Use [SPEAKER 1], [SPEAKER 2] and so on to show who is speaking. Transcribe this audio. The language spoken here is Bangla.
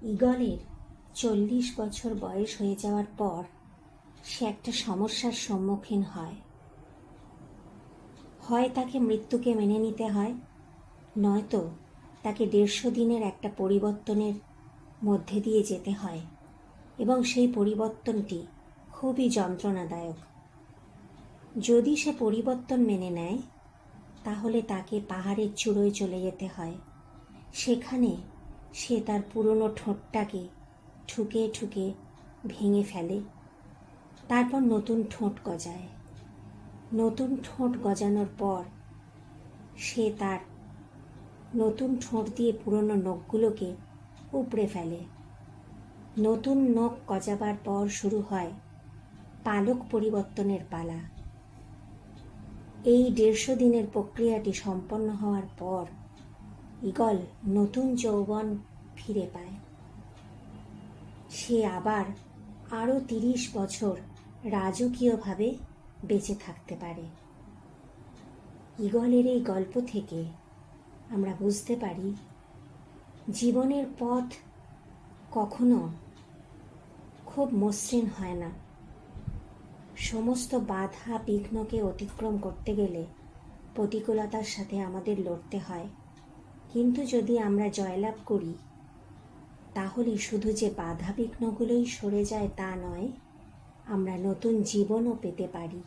[SPEAKER 1] ঈগলের 40 বছর বয়স হয়ে যাওয়ার পর সে একটা সমস্যার সম্মুখীন হয়। হয় তাকে মৃত্যুকে মেনে নিতে হয়, নয়তো তাকে 150 দিনের একটা পরিবর্তনের মধ্যে দিয়ে যেতে হয়, এবং সেই পরিবর্তনটি খুবই যন্ত্রণাদায়ক। যদি সে পরিবর্তন মেনে নেয় তাহলে তাকে পাহাড়ের চূড়োয় চলে যেতে হয়। সেখানে সে তার পুরনো ঠোঁটটাকে ঠুকে ঠুকে ভেঙে ফেলে, তারপর নতুন ঠোঁট গজায়। নতুন ঠোঁট গজানোর পর সে তার নতুন ঠোঁট দিয়ে পুরনো নখগুলোকে উপড়ে ফেলে। নতুন নখ গজাবার পর শুরু হয় পালক পরিবর্তনের পালা। এই 150 দিনের প্রক্রিয়াটি সম্পন্ন হওয়ার পর ঈগল নতুন যৌবন ফিরে পায়। সে আবার আরও 30 বছর রাজকীয়ভাবে বেঁচে থাকতে পারে। ঈগলের এই গল্প থেকে আমরা বুঝতে পারি জীবনের পথ কখনো খুব মসৃণ হয় না। সমস্ত বাধা বিঘ্নকে অতিক্রম করতে গেলে প্রতিকূলতার সাথে আমাদের লড়তে হয়, কিন্তু যদি আমরা জয়লাভ করি তাহলে শুধু যে বাধা বিঘ্নগুলোই সরে যায় তা নয়, আমরা নতুন জীবনও পেতে পারি।